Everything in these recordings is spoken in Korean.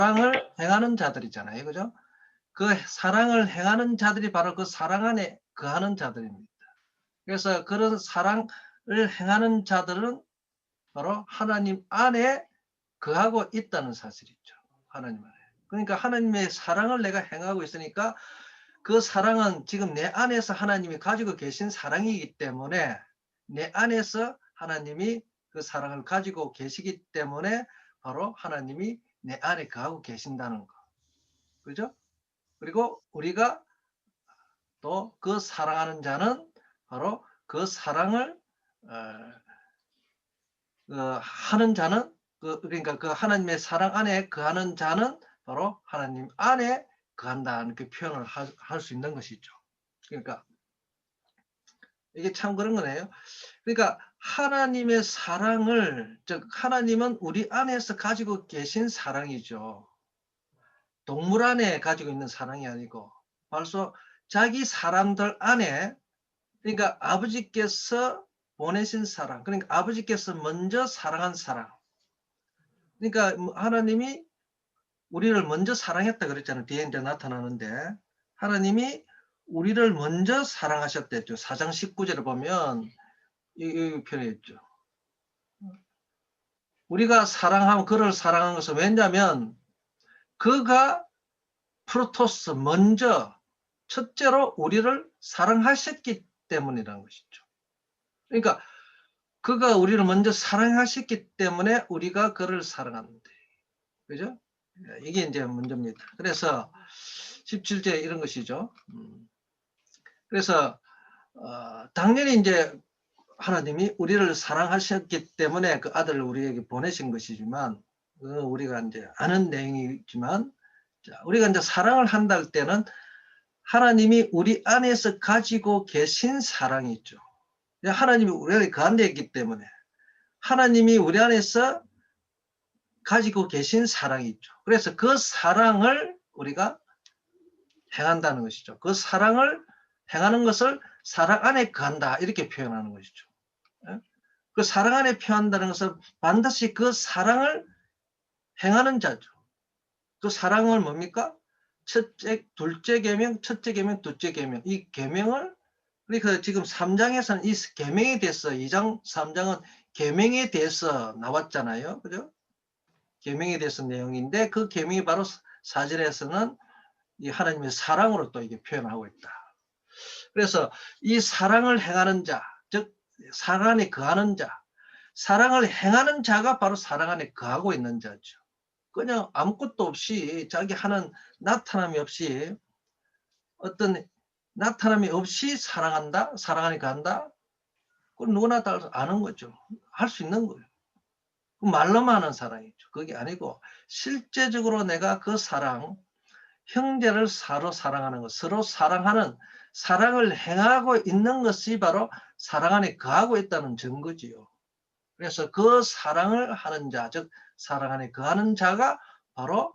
사랑을 행하는 자들이잖아요. 그죠? 그 사랑을 행하는 자들이 바로 그 사랑 안에 거하는 자들입니다. 그래서 그런 사랑을 행하는 자들은 바로 하나님 안에 거하고 있다는 사실이죠. 하나님 안에. 그러니까 하나님의 사랑을 내가 행하고 있으니까 그 사랑은 지금 내 안에서 하나님이 가지고 계신 사랑이기 때문에 내 안에서 하나님이 그 사랑을 가지고 계시기 때문에 바로 하나님이 내 안에 거하고 계신다는 거. 그죠? 그리고 우리가 또 그 사랑하는 자는 바로 그 사랑을 하는 자는 그러니까 그 하나님의 사랑 안에 거하는 자는 바로 하나님 안에 거한다는 그 표현을 할 수 있는 것이죠. 그러니까 이게 참 그런 거네요. 그러니까 하나님의 사랑을, 즉 하나님은 우리 안에서 가지고 계신 사랑이죠. 동물 안에 가지고 있는 사랑이 아니고 벌써 자기 사람들 안에, 그러니까 아버지께서 보내신 사랑, 그러니까 아버지께서 먼저 사랑한 사랑. 그러니까 하나님이 우리를 먼저 사랑했다 그랬잖아요. 뒤에 이제 나타나는데 하나님이 우리를 먼저 사랑하셨댔죠. 4장 19절에 보면 이 표현이 있죠. 우리가 사랑하면 그를 사랑한 것은 왜냐하면 그가 프로토스 먼저 첫째로 우리를 사랑하셨기 때문이라는 것이죠. 그러니까 그가 우리를 먼저 사랑하셨기 때문에 우리가 그를 사랑하는데, 그죠? 이게 이제 문제입니다. 그래서 17제 이런 것이죠. 그래서 당연히 이제 하나님이 우리를 사랑하셨기 때문에 그 아들을 우리에게 보내신 것이지만, 우리가 이제 아는 내용이지만, 우리가 이제 사랑을 한다 할 때는 하나님이 우리 안에서 가지고 계신 사랑이 있죠. 하나님이 우리에게 거한데 있기 때문에 하나님이 우리 안에서 가지고 계신 사랑이 있죠. 그래서 그 사랑을 우리가 행한다는 것이죠. 그 사랑을 행하는 것을 사랑 안에 거한다 이렇게 표현하는 것이죠. 그 사랑 안에 표현한다는 것은 반드시 그 사랑을 행하는 자죠. 그 사랑을 뭡니까? 첫째, 둘째 계명, 첫째 계명, 둘째 계명. 이 계명을, 그러니까 지금 3장에서는 이 계명에 대해서, 2장, 3장은 계명에 대해서 나왔잖아요. 그죠? 계명에 대해서 내용인데 그 계명이 바로 4절에서는 이 하나님의 사랑으로 또 이게 표현하고 있다. 그래서 이 사랑을 행하는 자, 즉 사랑 안에 거하는 자, 사랑을 행하는 자가 바로 사랑 안에 거하고 있는 자죠. 그냥 아무것도 없이 자기 하는 나타남이 없이, 어떤 나타남이 없이 사랑한다, 사랑 안에 거한다, 그건 누구나 다 아는 거죠. 할 수 있는 거예요. 말로만 하는 사랑이죠. 그게 아니고 실제적으로 내가 그 사랑, 형제를 서로 사랑하는 것, 서로 사랑하는 사랑을 행하고 있는 것이 바로 사랑 안에 거하고 있다는 증거지요. 그래서 그 사랑을 하는 자, 즉 사랑 안에 거하는 자가 바로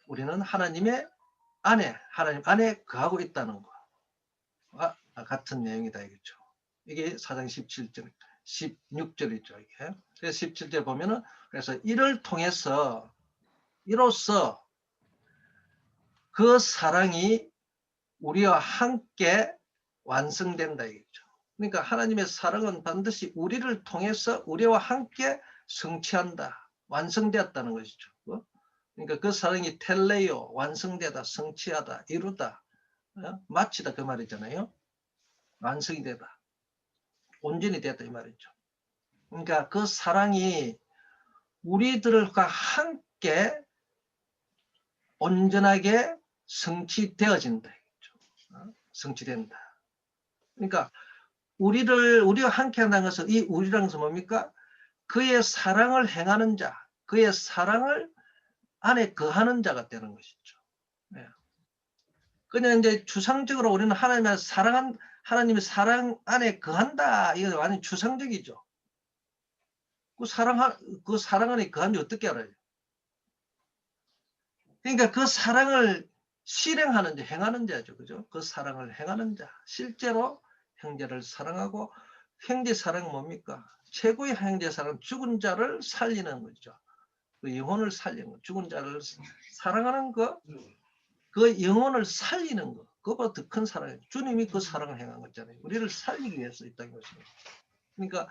우리는 하나님의 안에, 하나님 안에 거하고 있다는 것과 같은 내용이다 이거죠. 이게 4장 17절, 16절이죠. 이게. 그래서 17절 보면은, 그래서 이를 통해서, 이로써 그 사랑이 우리와 함께 완성된다 이거죠. 그러니까 하나님의 사랑은 반드시 우리를 통해서 우리와 함께 성취한다, 완성되었다는 것이죠. 그러니까 그 사랑이 텔레요, 완성되다, 성취하다, 이루다, 마치다 그 말이잖아요. 완성이 되다, 온전히 되다 이 말이죠. 그러니까 그 사랑이 우리들과 함께 온전하게 성취되어진다. 성취된다. 그러니까 우리와 함께 한다는 것은, 이 우리라는 것은 뭡니까? 그의 사랑을 행하는 자, 그의 사랑을 안에 거하는 자가 되는 것이죠. 네. 그냥 이제 추상적으로 우리는 하나님의 사랑 안에 거한다. 이거 완전 추상적이죠. 그 사랑 안에 거한지 어떻게 알아요? 그러니까 그 사랑을 실행하는 자, 행하는 자죠. 그죠? 그 사랑을 행하는 자. 실제로 형제를 사랑하고, 형제 사랑은 뭡니까? 최고의 형제 사랑은 죽은 자를 살리는 거죠. 그 영혼을 살리는 거, 죽은 자를 사랑하는 거, 그 영혼을 살리는 거, 그보다 더 큰 사랑이에요. 주님이 그 사랑을 행한 거잖아요. 우리를 살리기 위해서 있다는 것입니다. 그러니까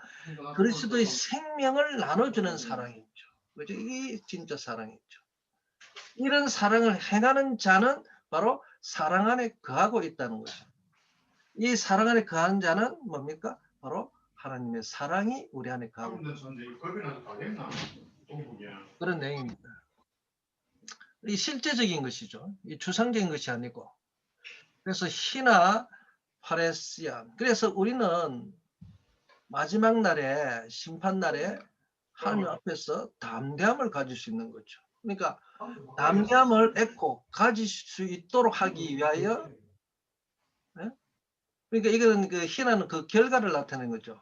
그리스도의 생명을 나눠주는 사랑이죠. 그죠? 이게 진짜 사랑이죠. 이런 사랑을 행하는 자는 바로 사랑 안에 거하고 있다는 거죠. 이 사랑 안에 거하는 자는 뭡니까? 바로 하나님의 사랑이 우리 안에 거하고 있다. 그런 내용입니다. 이 실제적인 것이죠. 이 주상적인 것이 아니고. 그래서 희나 파레스야. 그래서 우리는 마지막 날에, 심판 날에 하나님 앞에서 담대함을 가질 수 있는 거죠. 그러니까 담대함을 얻고 가질 수 있도록 하기 위하여, 네? 그러니까 이거는 그 희나는 그 결과를 나타내는 거죠.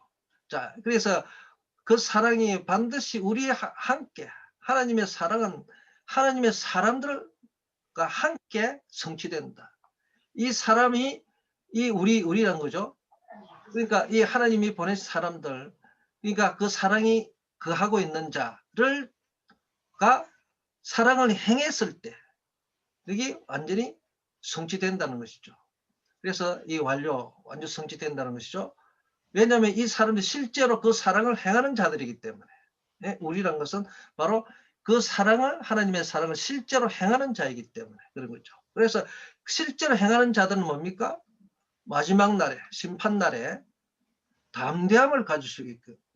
자, 그래서 그 사랑이 반드시 우리 함께, 하나님의 사랑은 하나님의 사람들과 함께 성취된다. 이 사람이 우리란 거죠. 그러니까 이 하나님이 보내신 사람들, 그러니까 그 사랑이 거하고 있는 자를가 사랑을 행했을 때 여기 완전히 성취된다는 것이죠. 그래서 이 완전 성취된다는 것이죠. 왜냐하면 이 사람들이 실제로 그 사랑을 행하는 자들이기 때문에, 우리란 것은 바로 그 사랑을, 하나님의 사랑을 실제로 행하는 자이기 때문에 그런 거죠. 그래서 실제로 행하는 자들은 뭡니까? 마지막 날에, 심판 날에 담대함을 가질 수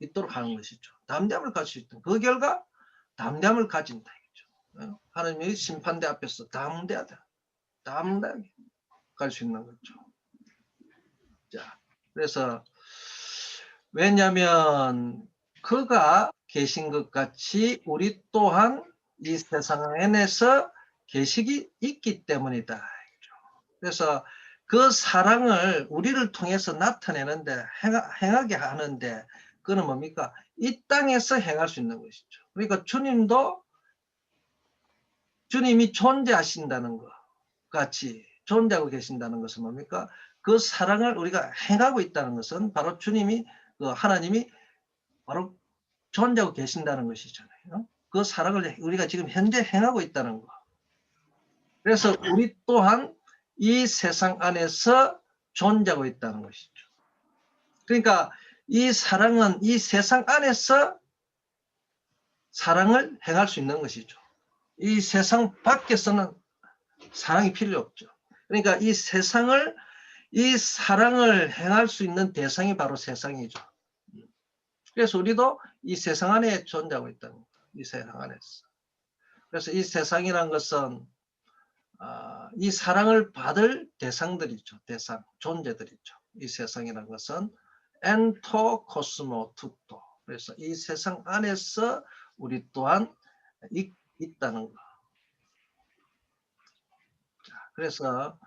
있도록 하는 것이죠. 담대함을 가질 수 있던 그 결과 담대함을 가진다 이거죠. 하나님의 심판대 앞에서 담대하게 갈 수 있는 거죠. 자, 그래서 왜냐하면 그가 계신 것 같이 우리 또한 이 세상 안에서 계시기 있기 때문이다. 그래서 그 사랑을 우리를 통해서 나타내는데, 행하게 하는데, 그건 뭡니까? 이 땅에서 행할 수 있는 것이죠. 그러니까 주님이 존재하신다는 것 같이 존재하고 계신다는 것은 뭡니까? 그 사랑을 우리가 행하고 있다는 것은 바로 주님이, 하나님이 바로 존재하고 계신다는 것이잖아요. 그 사랑을 우리가 지금 현재 행하고 있다는 것. 그래서 우리 또한 이 세상 안에서 존재하고 있다는 것이죠. 그러니까 이 사랑은 이 세상 안에서 사랑을 행할 수 있는 것이죠. 이 세상 밖에서는 사랑이 필요 없죠. 그러니까 이 사랑을 행할 수 있는 대상이 바로 세상이죠. 그래서 우리도 이 세상 안에 존재하고 있다는 거예요. 이 세상 안에서. 그래서 이 세상이란 것은 이 사랑을 받을 대상들이죠. 존재들이죠. 이 세상이란 것은 엔토 코스모 투토. 그래서 이 세상 안에서 우리 또한 있다는 거. 자, 그래서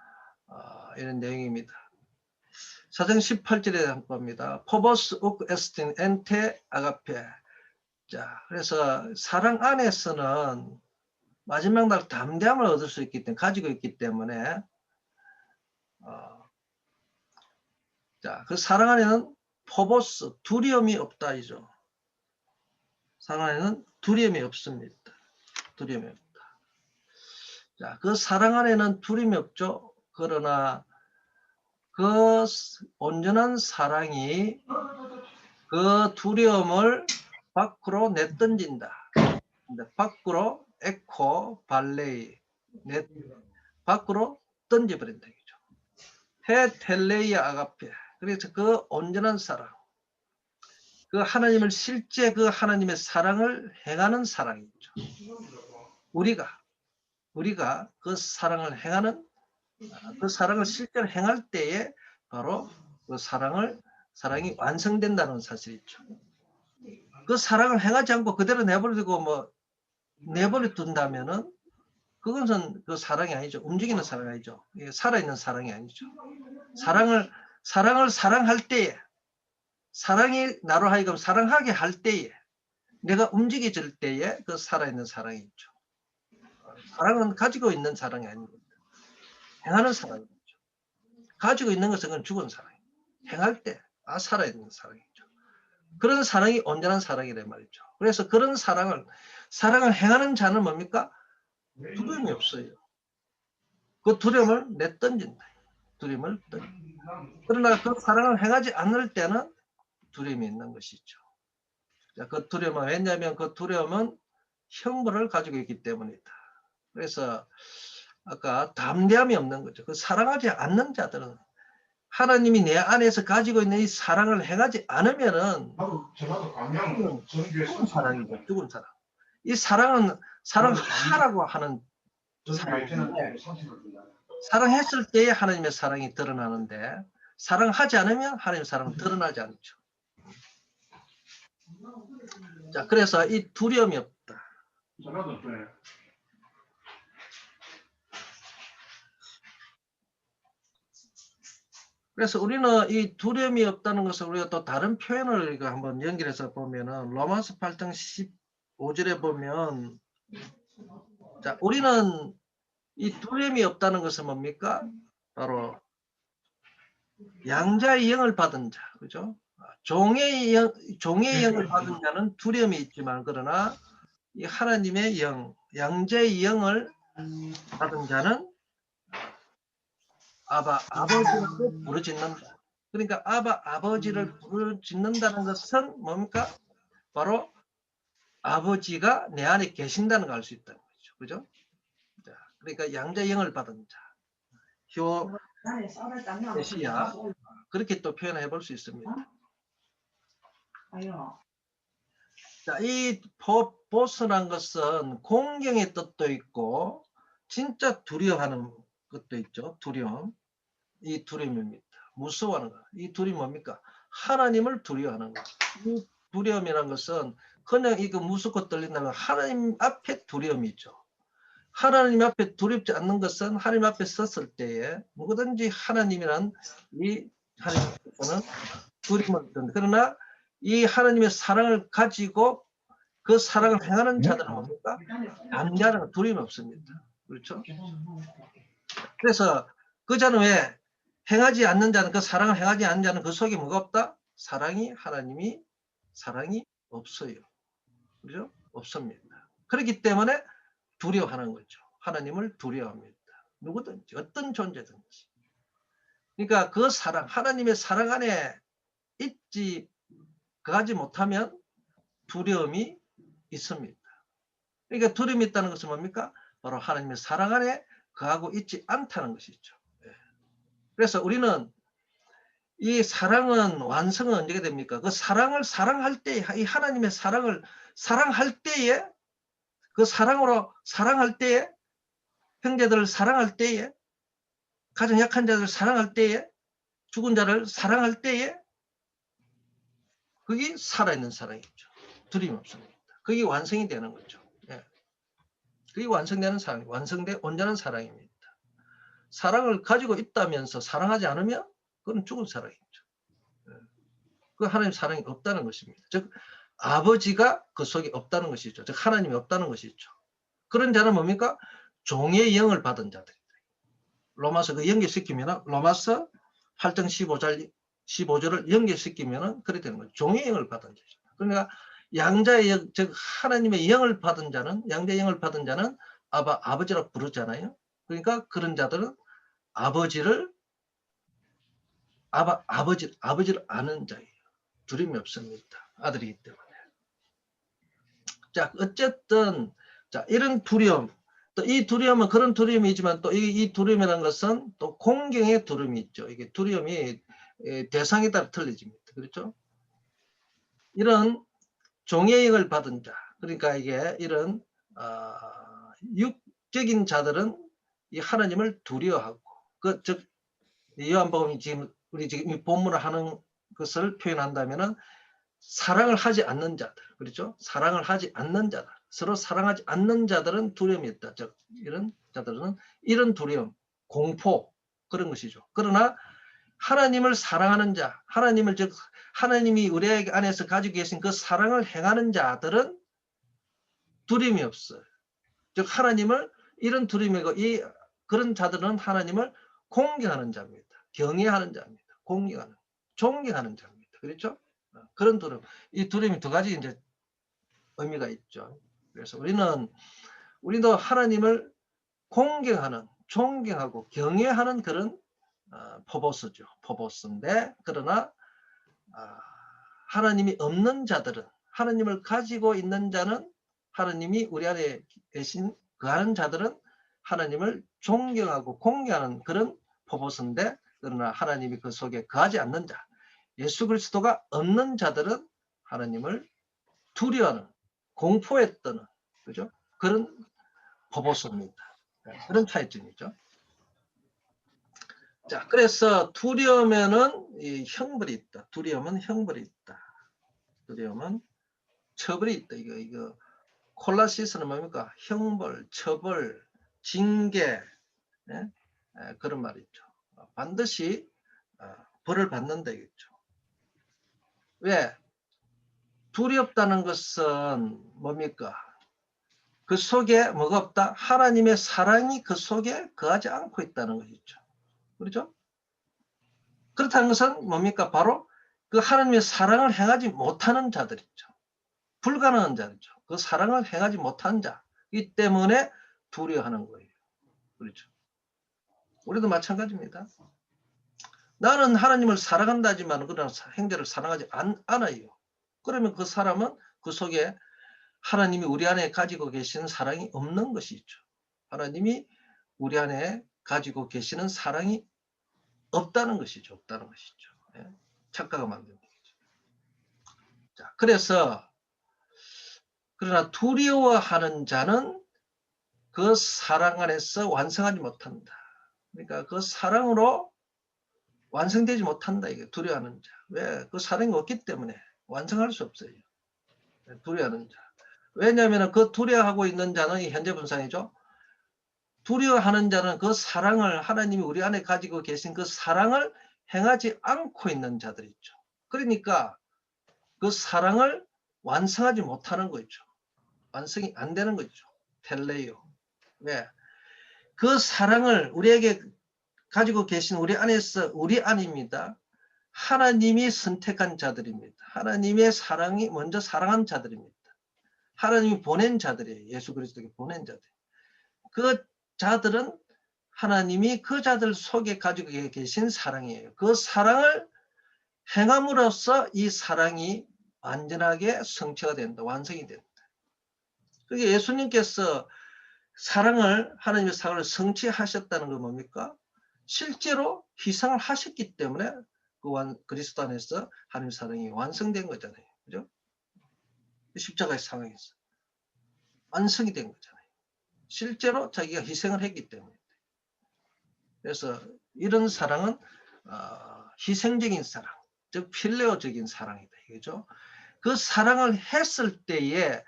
이런 내용입니다. 4장 18절에 한 겁니다. 포버스 우크 에스틴 엔테 아가페. 자, 그래서 사랑 안에서는 마지막 날 담대함을 얻을 수 있기 때문에, 가지고 있기 때문에, 자, 그 사랑 안에는 포버스, 두려움이 없다, 이죠. 사랑 안에는 두려움이 없습니다. 두려움이 없다. 자, 그 사랑 안에는 두려움이 없죠. 그러나 그 온전한 사랑이 그 두려움을 밖으로 내던진다. 밖으로 에코 발레이 밖으로 던져버린다. 헤텔레이아 아가페. 그래서 그 온전한 사랑, 그 하나님을 실제 그 하나님의 사랑을 행하는 사랑이죠. 우리가 그 사랑을 행하는, 그 사랑을 실제로 행할 때에 바로 그 사랑이 완성된다는 사실이죠. 그 사랑을 행하지 않고 그대로 내버려두고 내버려 둔다면은 그것은 그 사랑이 아니죠. 움직이는 사랑이 아니죠. 살아있는 사랑이 아니죠. 사랑을 사랑할 때에, 사랑이 나로 하여금 사랑하게 할 때에, 내가 움직여질 때에 그 살아있는 사랑이 있죠. 사랑은 가지고 있는 사랑이 아닙니다. 행하는 사랑이죠. 가지고 있는 것은 그건 죽은 사랑이에요. 행할 때 살아있는 사랑이죠. 그런 사랑이 온전한 사랑이란 말이죠. 그래서 그런 사랑을 행하는 자는 뭡니까? 두려움이 없어요. 그 두려움을 내던진다. 두려움을 던진다. 그러나 그 사랑을 행하지 않을 때는 두려움이 있는 것이죠. 그 두려움은 왜냐하면 그 두려움은 형벌을 가지고 있기 때문이다. 그래서 아까 담대함이 없는 거죠. 그 사랑하지 않는 자들은 하나님이 내 안에서 가지고 있는 이 사랑을 행하지 않으면은 죽은 사랑이죠. 죽은 사랑. 이 사랑은 사랑하라고 하는 사랑인데 사랑했을 때에 하나님의 사랑이 드러나는데 사랑하지 않으면 하나님의 사랑은 드러나지 않죠. 자, 그래서 이 두려움이 없다. 그래서 우리는 이 두려움이 없다는 것을 우리가 또 다른 표현을 한번 연결해서 보면은 로마서 8장 15절에 보면 자, 우리는 이 두려움이 없다는 것은 뭡니까? 바로 양자의 영을 받은 자, 그죠? 종의 영을 받은 자는 두려움이 있지만 그러나 이 하나님의 영, 양자의 영을 받은 자는 아버지라고 부르짖는다. 그러니까 아버지를 부르짖는다는 것은 뭡니까? 바로 아버지가 내 안에 계신다는 걸 알 수 있다는 거죠. 그죠? 자, 그러니까 양자의 영을 받은 자. 메시아 그렇게 또 표현해 볼 수 있습니다. 자, 이 보스란 것은 공경의 뜻도 있고 진짜 두려워하는 것도 있죠. 두려움. 이 두려움입니다. 무서워하는 것. 이 두려움이 뭡니까? 하나님을 두려워하는 것. 이 두려움이라는 것은 그냥 이거 무섭고 떨린다는 하나님 앞에 두려움이 있죠. 하나님 앞에 두렵지 않는 것은 하나님 앞에 섰을 때에 뭐든지 하나님이란 이 하나님께서는 두려움을 든다. 그러나 이 하나님의 사랑을 가지고 그 사랑을 행하는 자들은 뭡니까? 담대하는 두려움이 없습니다. 그렇죠? 그래서 그 자는 왜 행하지 않는 자는 그 사랑을 행하지 않는 자는 그 속에 뭐가 없다? 하나님이 사랑이 없어요. 그죠? 없습니다. 그렇기 때문에 두려워하는 거죠. 하나님을 두려워합니다. 누구든지 어떤 존재든지. 그러니까 그 사랑, 하나님의 사랑 안에 거하지 못하면 두려움이 있습니다. 그러니까 두려움이 있다는 것은 뭡니까? 바로 하나님의 사랑 안에 거하고 있지 않다는 것이죠. 그래서 우리는 이 사랑은 완성은 언제 됩니까? 그 사랑을 사랑할 때, 이 하나님의 사랑을 사랑할 때에 그 사랑으로 사랑할 때에 형제들을 사랑할 때에 가장 약한 자들을 사랑할 때에 죽은 자를 사랑할 때에 그게 살아있는 사랑이죠. 두려움 없습니다. 그게 완성이 되는 거죠. 예. 그게 완성되는 사랑, 온전한 사랑입니다. 사랑을 가지고 있다면서 사랑하지 않으면 그건 죽은 사랑이죠. 예. 그 하나님 사랑이 없다는 것입니다. 즉 아버지가 그 속에 없다는 것이죠. 즉 하나님이 없다는 것이죠. 그런 자는 뭡니까? 종의 영을 받은 자들. 로마서 그 연결시키면 로마서 8장 15절을 연결시키면 그렇게 되는 거죠. 종의 영을 받은 자죠. 그러니까 양자의 영, 즉 하나님의 영을 받은 자는 양자의 영을 받은 자는 아버지라고 부르잖아요. 그러니까 그런 자들은 아버지를 아는 자예요. 두려움이 없습니다. 아들이기 때문에. 자, 어쨌든 자, 이런 두려움, 또 이 두려움은 그런 두려움이지만 또 이 두려움이라는 것은 또 공경의 두려움이 있죠. 이게 두려움이 대상에 따라 틀려집니다. 그렇죠? 이런 종의 영을 받은 자, 그러니까 이게 이런 육적인 자들은 이 하나님을 두려워하고, 즉 요한복음이 우리 지금 이 본문을 하는 것을 표현한다면은 사랑을 하지 않는 자들, 그렇죠? 사랑을 하지 않는 자들, 서로 사랑하지 않는 자들은 두려움이 있다. 즉 이런 자들은 이런 두려움, 공포 그런 것이죠. 그러나 하나님을 사랑하는 자, 즉 하나님이 우리 안에서 가지고 계신 그 사랑을 행하는 자들은 두려움이 없어요. 즉 하나님을 이런 두려움이고 그런 자들은 하나님을 공경하는 자입니다. 경외하는 자입니다. 존경하는 자입니다. 그렇죠? 그런 두려움. 이 두려움이 두 가지 이제 의미가 있죠. 그래서 우리도 하나님을 공경하는, 존경하고 경외하는 그런 포보스죠. 포보스인데, 그러나 하나님이 없는 자들은, 하나님을 가지고 있는 자는, 하나님이 우리 안에 계신 거하는 자들은 하나님을 존경하고 공경하는 그런 포보스인데, 그러나 하나님이 그 속에 거하지 않는 자, 예수 그리스도가 없는 자들은 하나님을 두려워하는, 공포에 떠는, 그죠? 그런 포보스입니다. 그런 차이점이죠. 자, 그래서 두려우면은 이 형벌이 있다. 두려움은 형벌이 있다. 두려움은 처벌이 있다. 이거 콜라시스는 뭡니까? 형벌, 처벌, 징계, 예? 그런 말이 있죠. 반드시 벌을 받는다 이겠죠. 왜? 두렵다는 것은 뭡니까? 그 속에 뭐가 없다? 하나님의 사랑이 그 속에 거하지 않고 있다는 것이죠. 그렇죠? 그렇다는 것은 뭡니까? 바로 그 하나님의 사랑을 행하지 못하는 자들이죠. 불가능한 자들이죠. 그 사랑을 행하지 못한 자이기 때문에 두려워하는 거예요. 그렇죠? 우리도 마찬가지입니다. 나는 하나님을 사랑한다지만 그러나 형제를 사랑하지 않아요. 그러면 그 사람은 그 속에 하나님이 우리 안에 가지고 계시는 사랑이 없는 것이죠. 하나님이 우리 안에 가지고 계시는 사랑이 없다는 것이죠. 없다는 것이죠. 예? 착각을 만드는 거죠. 자, 그러나 두려워하는 자는 그 사랑 안에서 완성하지 못한다. 그러니까 그 사랑으로 완성되지 못한다. 이게 두려워하는 자. 왜? 그 사랑이 없기 때문에 완성할 수 없어요. 두려워하는 자. 왜냐하면 그 두려워하고 있는 자는 이 현재 분상이죠. 두려워하는 자는 그 사랑을, 하나님이 우리 안에 가지고 계신 그 사랑을 행하지 않고 있는 자들이 있죠. 그러니까 그 사랑을 완성하지 못하는 거죠. 완성이 안 되는 거죠. 텔레요. 왜? 그 사랑을 우리에게 가지고 계신 우리 안에서, 우리 안입니다. 하나님이 선택한 자들입니다. 하나님의 사랑이 먼저 사랑한 자들입니다. 하나님이 보낸 자들이에요. 예수 그리스도에게 보낸 자들. 그 자들은 하나님이 그 자들 속에 가지고 계신 사랑이에요. 그 사랑을 행함으로써 이 사랑이 완전하게 성취가 된다. 완성이 된다. 그게 예수님께서 하나님의 사랑을 성취하셨다는 건 뭡니까? 실제로 희생을 하셨기 때문에 그리스도 안에서 하나님의 사랑이 완성된 거잖아요. 그죠? 십자가의 상황에서 완성이 된 거잖아요. 실제로 자기가 희생을 했기 때문에. 그래서 이런 사랑은 희생적인 사랑, 즉 필레오적인 사랑이다. 이거죠. 그 사랑을 했을 때에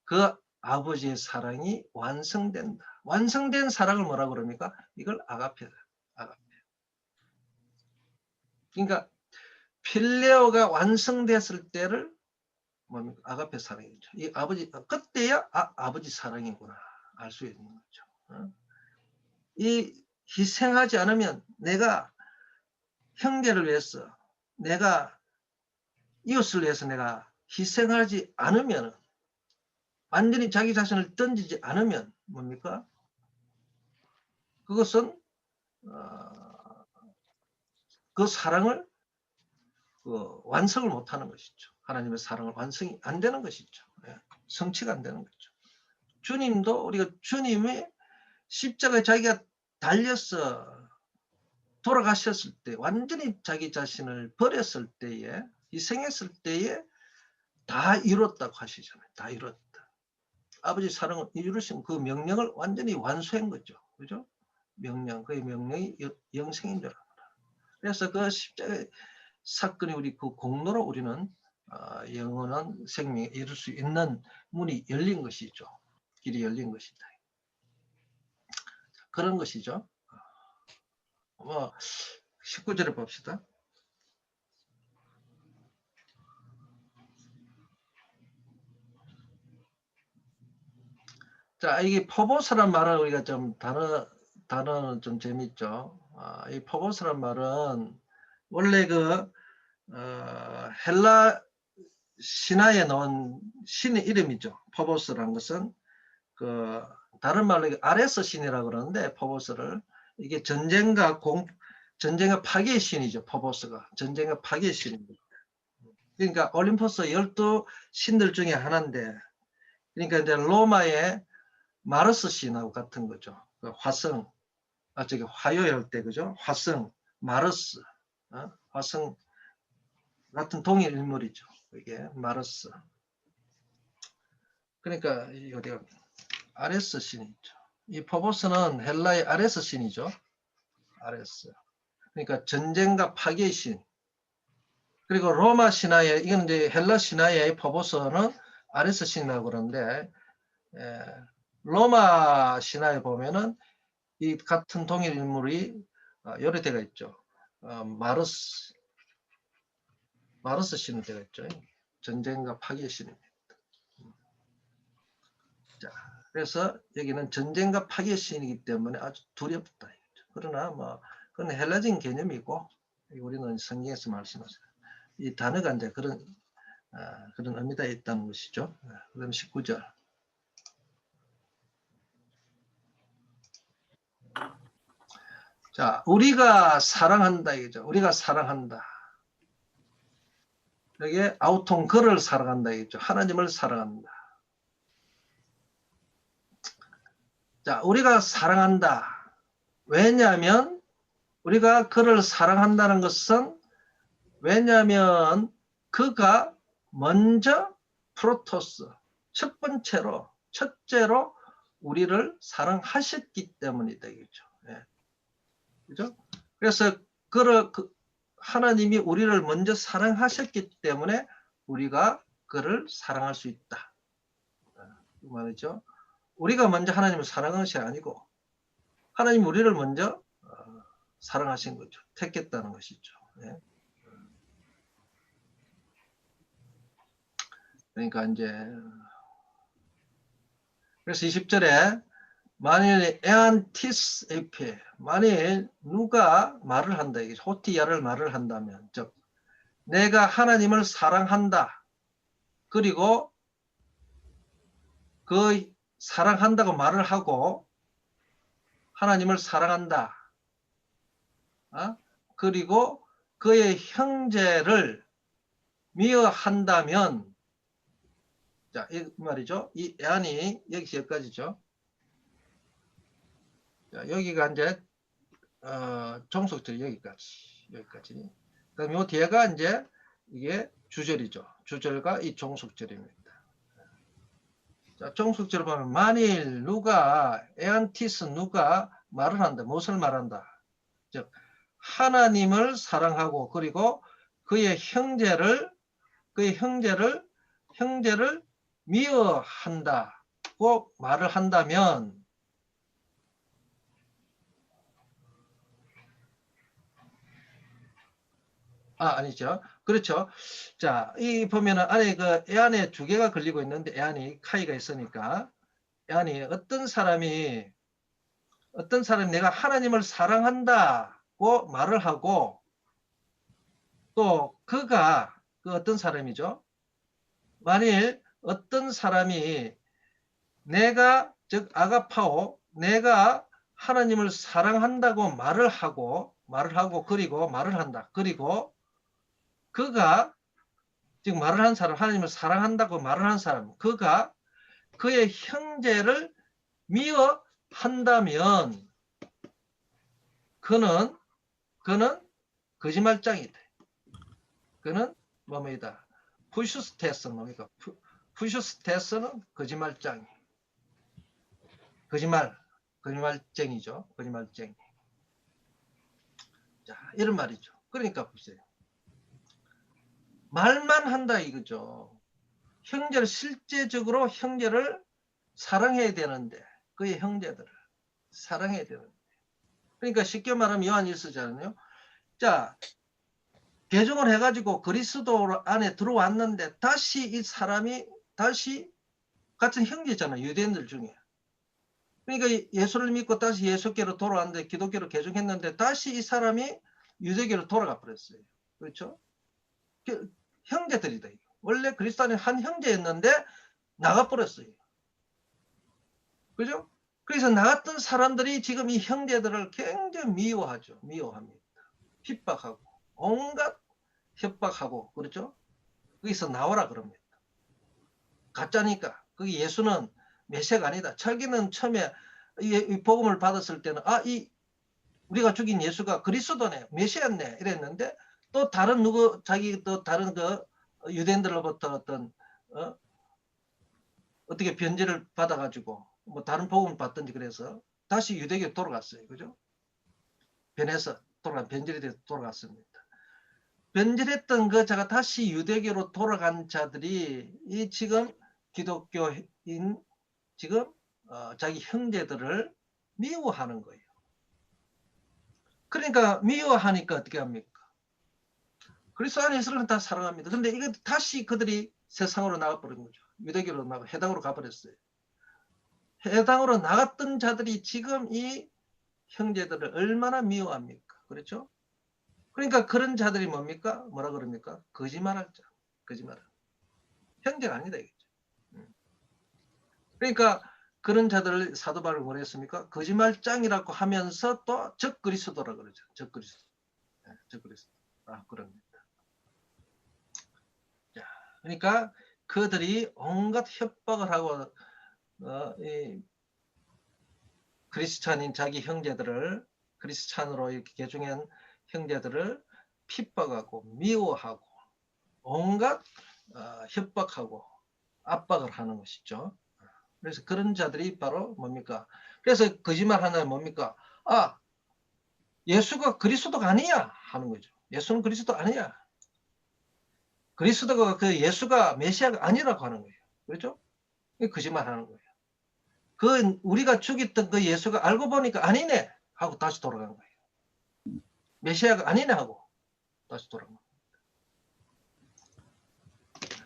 그 아버지의 사랑이 완성된다. 완성된 사랑을 뭐라고 그럽니까? 이걸 아가페다. 아가페. 그러니까 필레오가 완성됐을 때를 뭡니까? 아가페 사랑이죠. 이 아버지, 그때야 아버지 사랑이구나 알 수 있는 거죠. 이 희생하지 않으면, 내가 형제를 위해서, 내가 이웃을 위해서 내가 희생하지 않으면, 완전히 자기 자신을 던지지 않으면 뭡니까? 그것은 그 사랑을 완성을 못하는 것이죠. 하나님의 사랑을 완성이 안 되는 것이죠. 성취가 안 되는 거죠. 주님도, 우리가 주님이 십자가에 자기가 달려서 돌아가셨을 때, 완전히 자기 자신을 버렸을 때에, 희생했을 때에 다 이뤘다고 하시잖아요. 다 이뤘다. 아버지 사랑을 이루신 그 명령을 완전히 완수한 거죠. 그죠? 명령, 그의 명령이 영생인 줄 알아라. 그래서 그 십자가의 사건이 우리 그 공로로 우리는 영원한 생명에 이룰 수 있는 문이 열린 것이죠. 길이 열린 것이다. 그런 것이죠. 19절에 봅시다. 자, 이게 포보스란 말은 우리가 좀 단어는 좀 재밌죠. 이 포보스란 말은 원래 헬라 신화에 나온 신의 이름이죠. 포보스라는 것은 그 다른 말로 아레스 신이라고 그러는데 포보스를 이게 전쟁과 파괴의 신이죠. 포보스가 전쟁과 파괴의 신입니다. 그러니까 올림포스 12신들 중에 하나인데, 그러니까 이제 로마의 마르스 신하고 같은 거죠. 그 화성, 저기 화요일 때 그죠? 화성, 마르스, 화성 같은 동일 인물이죠. 이게 마르스. 그러니까 어디가 아레스 신이죠. 이 포보스는 헬라의 아레스 신이죠. 아레스. 그러니까 전쟁과 파괴의 신. 그리고 로마 신화에, 이건 이제 헬라 신화의 포보스는 아레스 신이라고 그러는데, 로마 신화에 보면은 이 같은 동일 인물이 여러 대가 있죠. 마르스 신이 되어 있죠. 전쟁과 파괴의 신입니다. 자, 그래서 여기는 전쟁과 파괴의 신이기 때문에 아주 두렵다. 그러나 뭐 그건 헬라적인 개념이고 우리는 성경에서 말씀하세요. 이 단어가 이제 그런 의미가 있다는 것이죠. 그럼 19절. 자, 우리가 사랑한다 이거죠. 우리가 사랑한다. 여기에 아우통 그를 사랑한다 이거죠. 하나님을 사랑한다. 자, 우리가 사랑한다. 왜냐하면 우리가 그를 사랑한다는 것은, 왜냐하면 그가 먼저 프로토스, 첫째로 우리를 사랑하셨기 때문이다 이거죠. 예. 그죠? 그래서 하나님이 우리를 먼저 사랑하셨기 때문에 우리가 그를 사랑할 수 있다. 그 말이죠. 우리가 먼저 하나님을 사랑한 것이 아니고 하나님이 우리를 먼저 사랑하신 거죠. 택했다는 것이죠. 예. 그러니까 이제 그래서 20절에 만일 에안티스 에페, 만일 누가 말을 한다, 이게 호티야를 말을 한다면, 즉 내가 하나님을 사랑한다. 그리고 그 사랑한다고 말을 하고 하나님을 사랑한다. 그리고 그의 형제를 미워한다면, 자, 이 말이죠. 이 에안이 여기서 여기까지죠. 자, 여기가 이제 종속절 여기까지. 그다음 요 뒤에가 이제 이게 주절이죠. 주절과 이 종속절입니다. 자, 종속절을 보면 만일 누가 에안티스 누가 말을 한다. 무엇을 말한다? 즉 하나님을 사랑하고 그리고 그의 형제를 미워한다고 말을 한다면, 아니죠. 그렇죠. 자, 이 보면은 안에 애 안에 두 개가 걸리고 있는데 애 안에 카이가 있으니까 애 안에 어떤 사람이 내가 하나님을 사랑한다고 말을 하고 또 그가 어떤 사람이죠. 만일 어떤 사람이 즉 아가파오 내가 하나님을 사랑한다고 말을 하고 그리고 말을 한다. 그리고 그가 지금 말을 한 사람, 하나님을 사랑한다고 말을 한 사람, 그가 그의 형제를 미워한다면 그는 거짓말장이다. 그는 뭡니다. 푸슈스테스는 뭡니까? 푸슈스테스는 거짓말장이. 거짓말쟁이죠. 거짓말쟁이. 자, 이런 말이죠. 그러니까 보세요. 말만 한다 이거죠. 실제적으로 형제를 사랑해야 되는데, 그의 형제들을 사랑해야 되는데. 그러니까 쉽게 말하면 요한일서잖아요. 자, 개종을 해가지고 그리스도 안에 들어왔는데 다시 이 사람이 같은 형제잖아요. 유대인들 중에. 그러니까 예수를 믿고 다시 예수께로 돌아왔는데 기독교로 개종했는데 다시 이 사람이 유대교로 돌아가 버렸어요. 그렇죠? 형제들이다. 원래 그리스도 안에 한 형제였는데 나가버렸어요. 그죠? 그래서 나갔던 사람들이 지금 이 형제들을 굉장히 미워하죠. 미워합니다. 핍박하고 온갖 협박하고 그렇죠? 거기서 나오라 그럽니다. 가짜니까. 거기 예수는 메시아가 아니다. 자기는 처음에 이 복음을 받았을 때는 우리가 죽인 예수가 그리스도네, 메시아네 이랬는데 또 다른 자기 또 다른 그 유대인들로부터 어떻게 변질을 받아가지고 뭐 다른 복음을 받든지 그래서 다시 유대교로 돌아갔어요. 그죠? 변질이 돼서 돌아갔습니다. 변질했던 그 자가 다시 유대교로 돌아간 자들이 이 지금 기독교인 지금 자기 형제들을 미워하는 거예요. 그러니까 미워하니까 어떻게 합니까? 그리스도 안에서는 다 사랑합니다. 그런데 이거 다시 그들이 세상으로 나가버린 거죠. 유대교로 나가 해당으로 가버렸어요. 해당으로 나갔던 자들이 지금 이 형제들을 얼마나 미워합니까? 그렇죠? 그러니까 그런 자들이 뭡니까? 뭐라 그럽니까? 거짓말할 자. 거짓말. 형제가 아니다 이거죠. 그러니까 그런 자들을 사도 바울이 뭐라 했습니까? 거짓말장이라고 하면서 또 적그리스도라 그러죠. 적그리스도. 적그리스도. 그럽니다. 자, 그러니까 그들이 온갖 협박을 하고 이 크리스찬인 자기 형제들을 크리스찬으로 이렇게 개종한 형제들을 핍박하고 미워하고 온갖 협박하고 압박을 하는 것이죠. 그래서 그런 자들이 바로 뭡니까? 그래서 거짓말 하나는 뭡니까? 예수가 그리스도가 아니야 하는 거죠. 예수는 그리스도 아니야. 그리스도가 예수가 메시아가 아니라고 하는 거예요. 그렇죠? 거짓말 하는 거예요. 우리가 죽였던 그 예수가 알고 보니까 아니네 하고 다시 돌아간 거예요. 메시아가 아니네 하고 다시 돌아간 거예요.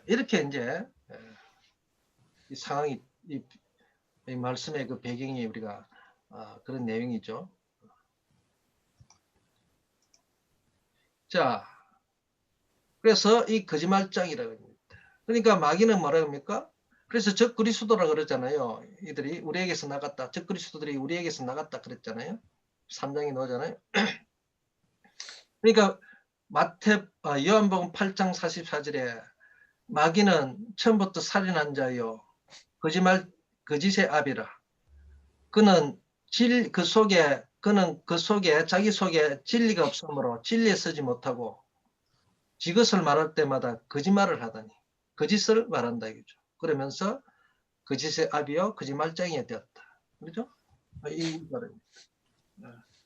이렇게 이제 이 상황이 이 말씀의 그 배경이 우리가 그런 내용이죠. 자, 그래서 이 거짓말장이라고 합니다. 그러니까 마귀는 뭐라 합니까? 그래서 적그리스도라 그러잖아요. 이들이 우리에게서 나갔다. 적그리스도들이 우리에게서 나갔다 그랬잖아요. 3장에 나오잖아요. 그러니까 요한복음 8장 44절에 마귀는 처음부터 살인한 자요. 거짓의 아비라. 그는 자기 속에 진리가 없으므로 진리에 서지 못하고 지것을 말할 때마다 거짓말을 하다니 거짓을 말한다 이거죠. 그러면서 거짓의 아비요 거짓말쟁이가 되었다. 그렇죠? 이 말입니다.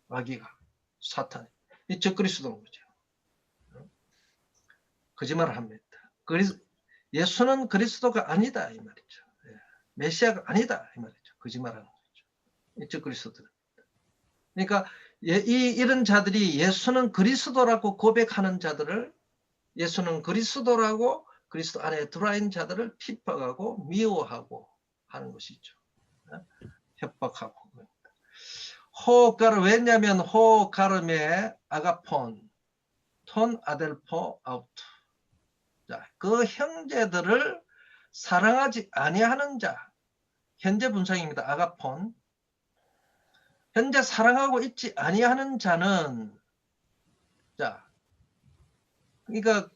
마귀가 사탄이 이 적그리스도인 거죠. 거짓말을 합니다. 예수는 그리스도가 아니다 이 말이죠. 메시아가 아니다 이 말이죠. 거짓말하는 거죠. 이 적그리스도들. 그러니까 이런 자들이 예수는 그리스도라고 고백하는 자들을 예수는 그리스도라고 그리스도 안에 들어와 있는 자들을 핍박하고 미워하고 하는 것이죠. 협박하고. 왜냐하면 호가름의 아가폰, 톤 아델포 아우트. 자, 그 형제들을 사랑하지 아니하는 자. 현재 분상입니다. 아가폰. 현재 사랑하고 있지 아니하는 자는 자, 그러니까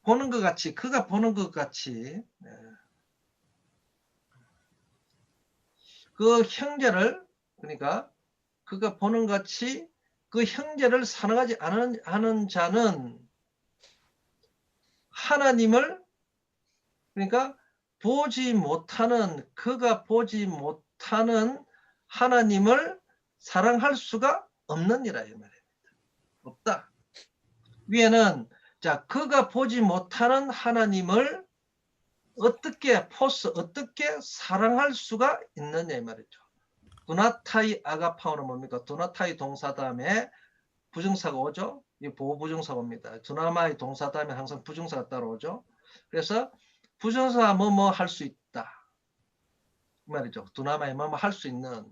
보는 것 같이 그가 보는 것 같이 그 형제를 그러니까 그가 보는 것 같이 그 형제를 사랑하지 않은 자는 하나님을 그러니까 그가 보지 못하는 하나님을 사랑할 수가 없느니라 이 말입니다. 없다. 위에는 자 그가 보지 못하는 하나님을 어떻게 사랑할 수가 있느냐 이 말이죠. 두나타이 아가파오는 뭡니까? 두나타이 동사 다음에 부정사가 오죠. 이 보호부정사가 옵니다. 두나마의 동사 다음에 항상 부정사가 따라오죠. 그래서 부정사 뭐뭐 할 수 있다. 이 말이죠. 두나마의 뭐뭐 할 수 있는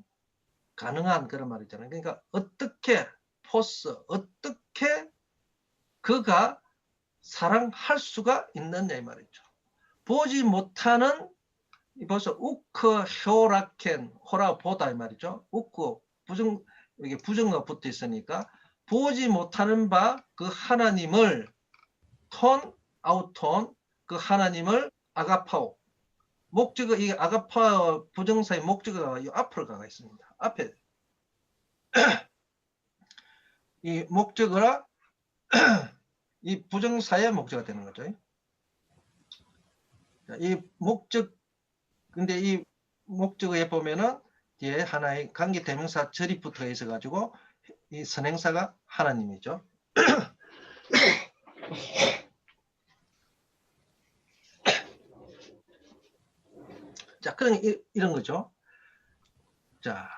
가능한 그런 말이잖아요. 그러니까 어떻게 그가 사랑할 수가 있느냐 이 말이죠. 보지 못하는 벌써 우크 효라켄 호라 보다 이 말이죠. 우크 부정 이게 부정어가 붙어 있으니까 보지 못하는 바 그 하나님을 톤 아우톤 그 하나님을 아가파오 목적어 이 아가파 부정사의 목적어가 이 앞으로 가가 있습니다. 앞에 이 목적어라 이 부정사의 목적어가 되는 거죠. 이 목적 근데 이 목적어에 보면은 뒤에 하나의 관계 대명사 절이 붙어 있어 가지고 이 선행사가 하나님이죠. 자, 그런 이런 거죠. 자,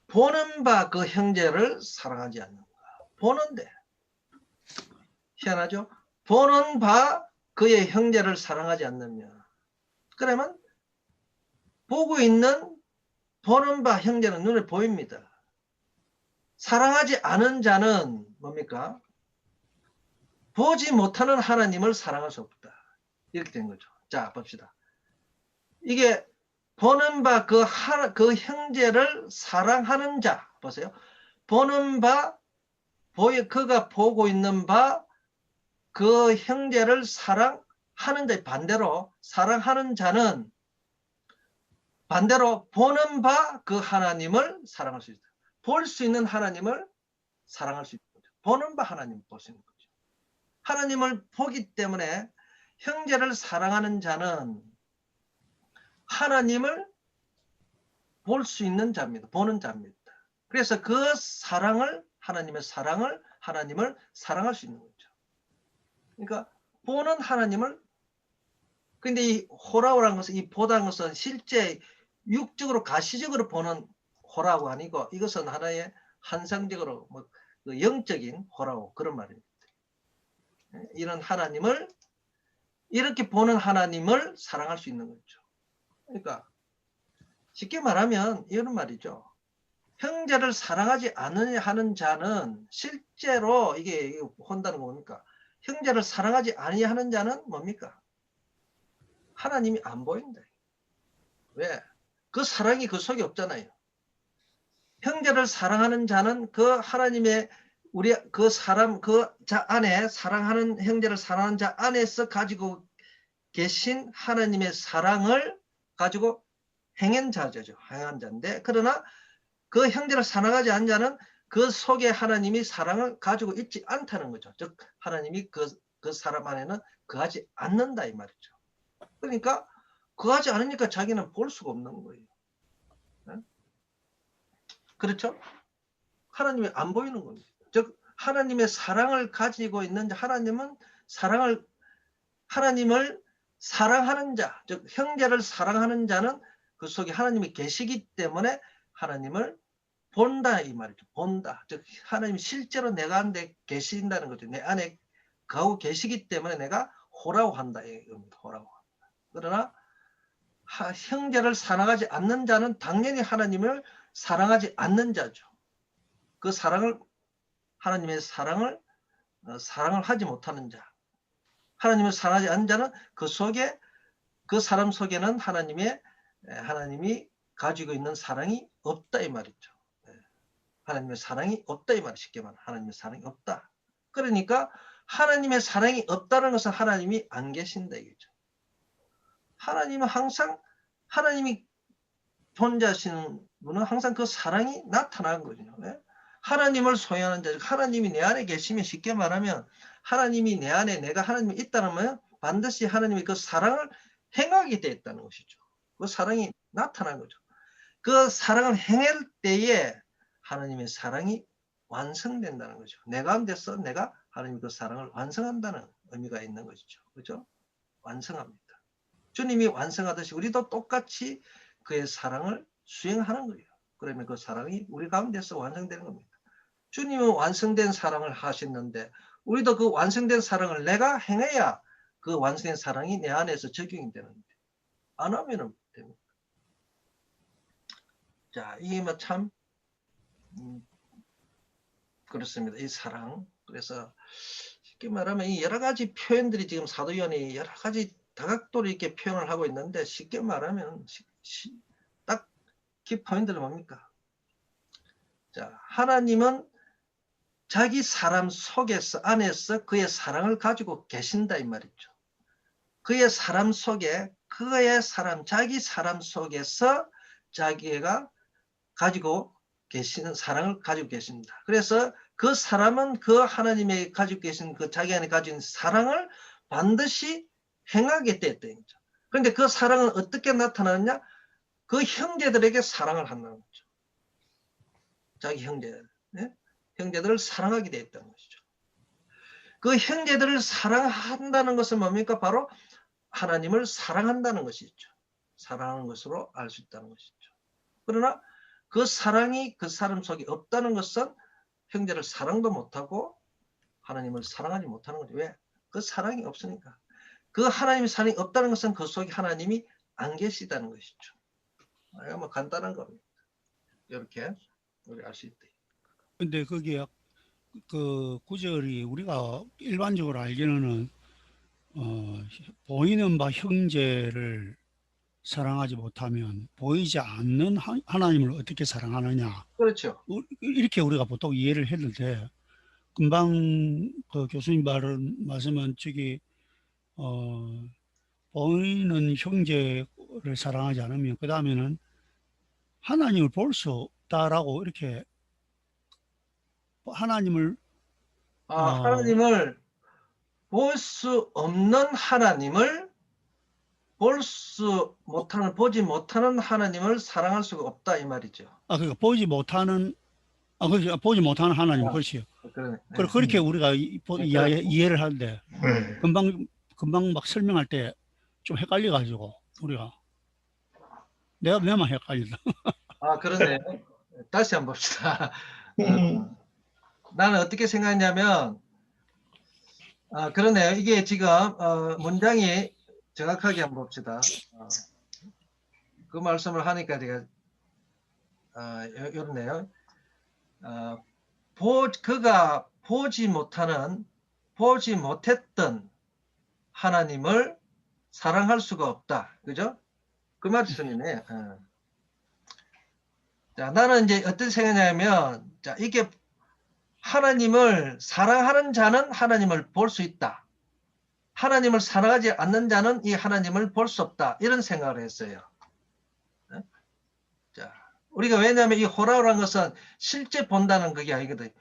보는 바 그 형제를 사랑하지 않는가. 보는데 희한하죠. 보는 바 그의 형제를 사랑하지 않느냐. 그러면 보고 있는 보는 바 형제는 눈에 보입니다. 사랑하지 않은 자는 뭡니까? 보지 못하는 하나님을 사랑할 수 없다. 이렇게 된 거죠. 자, 봅시다. 이게 보는 바 그 형제를 사랑하는 자. 보세요. 보는 바, 그가 보고 있는 바 그 형제를 사랑하는 자. 반대로 사랑하는 자는 반대로 보는 바 그 하나님을 사랑할 수 있다. 볼 수 있는 하나님을 사랑할 수 있다. 보는 바 하나님을 볼 수 있는 거죠. 하나님을 보기 때문에 형제를 사랑하는 자는 하나님을 볼 수 있는 자입니다. 보는 자입니다. 그래서 그 사랑을 하나님을 사랑할 수 있는 거죠. 그러니까 보는 하나님을 근데 이 호라오라는 것은 이 보다는 것은 실제 육적으로 가시적으로 보는 호라고 아니고 이것은 하나의 환상적으로 뭐 영적인 호라오 그런 말입니다. 이런 하나님을 이렇게 보는 하나님을 사랑할 수 있는 거죠. 그러니까 쉽게 말하면 이런 말이죠. 형제를 사랑하지 않으려 하는 자는 실제로 이게 혼다는 거 뭡니까? 형제를 사랑하지 아니하는 자는 뭡니까? 하나님이 안 보인다. 왜? 그 사랑이 그 속에 없잖아요. 형제를 사랑하는 자는 그 하나님의 우리 그 사람 그 자 안에 사랑하는 형제를 사랑하는 자 안에서 가지고 계신 하나님의 사랑을 가지고 행한 자죠. 행한 자인데 그러나 그 형제를 사랑하지 않는 자는 그 속에 하나님이 사랑을 가지고 있지 않다는 거죠. 즉 하나님이 그 사람 안에는 거하지 않는다 이 말이죠. 그러니까 거하지 않으니까 자기는 볼 수가 없는 거예요. 네? 그렇죠? 하나님이 안 보이는 겁니다. 즉 하나님의 사랑을 가지고 있는 하나님은 하나님을 사랑하는 자, 즉 형제를 사랑하는 자는 그 속에 하나님이 계시기 때문에 하나님을 본다 이 말이죠. 본다. 즉 하나님이 실제로 내가 안에 계신다는 거죠. 내 안에 거하고 계시기 때문에 내가 호라고 한다 이 겁니다. 호라고. 그러나 형제를 사랑하지 않는 자는 당연히 하나님을 사랑하지 않는 자죠. 그 사랑을 하나님의 사랑을 하지 못하는 자. 하나님을 사랑하지 않는 자는 그 속에 그 사람 속에는 하나님이 가지고 있는 사랑이 없다 이 말이죠. 하나님의 사랑이 없다 이 말이 쉽게 말하면 하나님의 사랑이 없다. 그러니까 하나님의 사랑이 없다는 것은 하나님이 안 계신다 이거죠. 하나님은 항상 하나님이 존재하시는 분은 항상 그 사랑이 나타나는 거죠. 하나님을 소유하는 자, 하나님이 내 안에 계시면 쉽게 말하면 하나님이 내 안에 내가 하나님이 있다면 반드시 하나님이 그 사랑을 행하게 되어 있다는 것이죠. 그 사랑이 나타난 거죠. 그 사랑을 행할 때에 하나님의 사랑이 완성된다는 거죠. 내 가운데서 내가 하나님 그 사랑을 완성한다는 의미가 있는 것이죠. 그렇죠? 완성합니다. 주님이 완성하듯이 우리도 똑같이 그의 사랑을 수행하는 거예요. 그러면 그 사랑이 우리 가운데서 완성되는 겁니다. 주님은 완성된 사랑을 하셨는데 우리도 그 완성된 사랑을 내가 행해야 그 완성된 사랑이 내 안에서 적용이 되는데 안 하면 됩니다. 자, 이게 뭐 참 그렇습니다. 이 사랑. 그래서 쉽게 말하면 이 여러 가지 표현들이 지금 사도요한이 여러 가지 다각도로 이렇게 표현을 하고 있는데 쉽게 말하면 딱 키포인트는 뭡니까? 자, 하나님은 자기 사람 속에서 안에서 그의 사랑을 가지고 계신다 이 말이죠. 그의 사람 속에 그의 사람 자기 사람 속에서 자기가 가지고 계시는 사랑을 가지고 계십니다. 그래서 그 사람은 그 하나님의 가지고 계신 그 자기 안에 가진 사랑을 반드시 행하게 됐다는 거죠. 그런데 그 사랑은 어떻게 나타나느냐? 그 형제들에게 사랑을 한다는 거죠. 자기 형제들, 네? 형제들을 사랑하게 되었다는 것이죠. 그 형제들을 사랑한다는 것은 뭡니까? 바로 하나님을 사랑한다는 것이죠. 사랑하는 것으로 알 수 있다는 것이죠. 그러나 그 사랑이 그 사람 속에 없다는 것은 형제를 사랑도 못하고 하나님을 사랑하지 못하는 거죠. 왜? 그 사랑이 없으니까. 그 하나님의 사랑이 없다는 것은 그 속에 하나님이 안 계시다는 것이죠. 이거 뭐 간단한 겁니다. 이렇게 우리 알 수 있다. 근데 거기에 그 구절이 우리가 일반적으로 알기로는 보이는 바 형제를 사랑하지 못하면 보이지 않는 하나님을 어떻게 사랑하느냐, 그렇죠. 이렇게 우리가 보통 이해를 했는데, 금방 그 교수님 말씀은 저기 보이는 형제를 사랑하지 않으면 그 다음에는 하나님을 볼 수 없다라고 이렇게 하나님을 하나님을 볼 수 없는 하나님을 보지 못하는 하나님을 사랑할 수가 없다 이 말이죠. 그러니까 보지 못하는 하나님, 그렇지요. 그러네. 네. 그렇게 우리가 그렇죠. 이해를 하는데 네. 금방 막 설명할 때 좀 헷갈려가지고 우리가 내만 헷갈린다. 그러네. 다시 한번 봅시다. 나는 어떻게 생각했냐면, 그러네요. 이게 지금 문장이 정확하게 한번 봅시다. 그 말씀을 하니까 제가 이렇네요. 그가 보지 못했던 하나님을 사랑할 수가 없다. 그죠? 그 말씀이네. 자, 나는 이제 어떤 생각이냐면, 자, 이게 하나님을 사랑하는 자는 하나님을 볼 수 있다. 하나님을 사랑하지 않는 자는 이 하나님을 볼 수 없다. 이런 생각을 했어요. 자, 우리가 왜냐하면 이 호라우라는 것은 실제 본다는 그게 아니거든.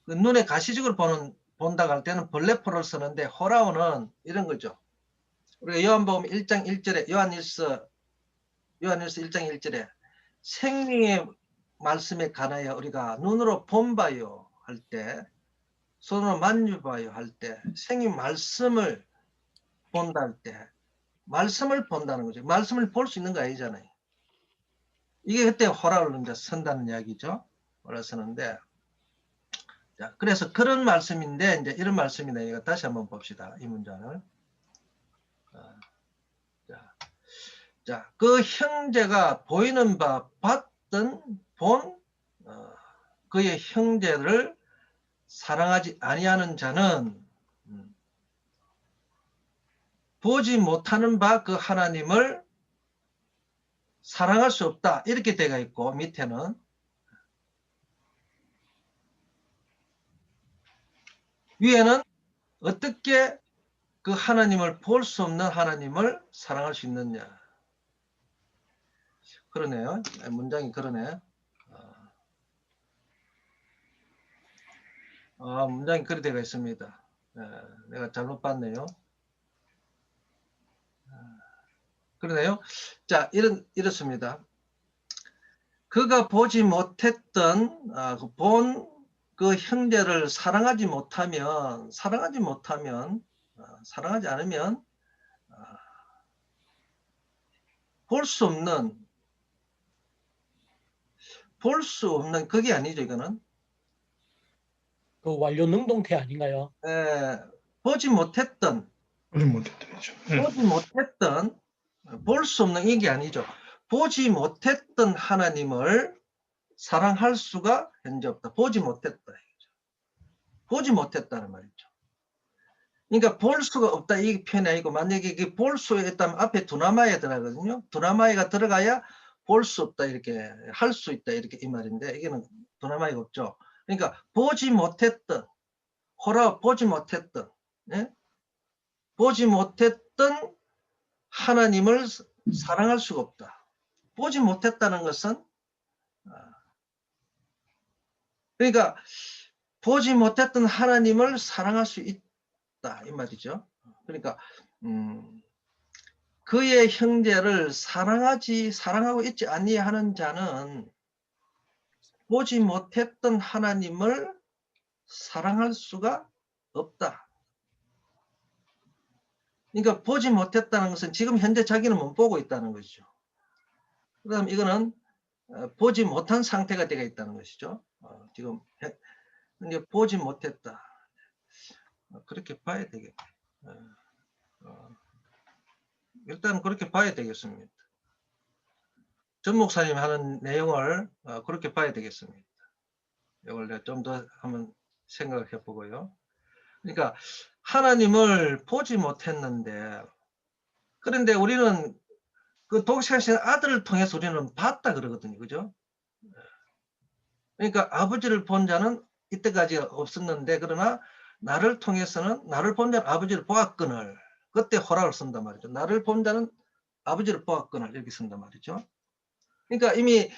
그 눈에 가시적으로 본다고 할 때는 벌레포를 쓰는데 호라우는 이런 거죠. 우리가 요한복음 1장 1절에 요한일서 1장 1절에 생명의 말씀에 관하여 우리가 눈으로 본바요 할 때, 손으로 만져봐요 할 때, 생명 말씀을 본다 할 때, 말씀을 본다는 거죠. 말씀을 볼 수 있는 거 아니잖아요. 이게 그때 호라를 이제 선다는 이야기죠. 호라 서는데, 자, 그래서 그런 말씀인데 이제 이런 말씀이네. 이거 다시 한번 봅시다. 이 문장을. 자, 그 형제가 보이는 바 봤던 그의 형제를 사랑하지 아니하는 자는 보지 못하는 바 그 하나님을 사랑할 수 없다. 이렇게 되어 있고 밑에는 위에는 어떻게 그 하나님을 볼 수 없는 하나님을 사랑할 수 있느냐. 그러네요. 문장이 그러네. 문장이 그리 되어 있습니다. 내가 잘못 봤네요. 그러네요. 자, 이렇습니다. 그가 보지 못했던 그 형제를 사랑하지 않으면 볼 수 없는 그게 아니죠. 이거는 그 완료 능동태 아닌가요? 보지 못했던 볼 수 없는 이게 아니죠. 보지 못했던 하나님을 사랑할 수가 현재 없다. 보지 못했다. 보지 못했다는 말이죠. 그러니까 볼 수가 없다 이 표현이 아니고, 만약에 그 볼 수 있다면 앞에 두나마에 들어가거든요. 두나마이가 들어가야 볼 수 없다 이렇게, 할 수 있다 이렇게 이 말인데, 이게는 두나마이가 없죠. 그러니까 보지 못했던, 호라 보지 못했던, 예? 보지 못했던 하나님을 사랑할 수가 없다. 보지 못했다는 것은, 그러니까 보지 못했던 하나님을 사랑할 수 있다 이 말이죠. 그러니까 그의 형제를 사랑하고 있지 아니하는 자는 보지 못했던 하나님을 사랑할 수가 없다. 그러니까 보지 못했다는 것은 지금 현재 자기는 못 보고 있다는 것이죠. 그다음 이거는 보지 못한 상태가 되어 있다는 것이죠. 지금 이제 보지 못했다. 그렇게 봐야 되겠네. 일단 그렇게 봐야 되겠습니다. 전 목사님 하는 내용을 그렇게 봐야 되겠습니다. 이걸 내가 좀 더 한번 생각해 보고요. 그러니까 하나님을 보지 못했는데, 그런데 우리는 그 독생하신 아들을 통해서 우리는 봤다 그러거든요. 그죠? 그러니까 아버지를 본 자는 이때까지 없었는데, 그러나 나를 통해서는, 나를 본 자는 아버지를 보았거늘, 그때 호락을 쓴단 말이죠. 나를 본 자는 아버지를 보았거늘 이렇게 쓴단 말이죠. 그러니까 이미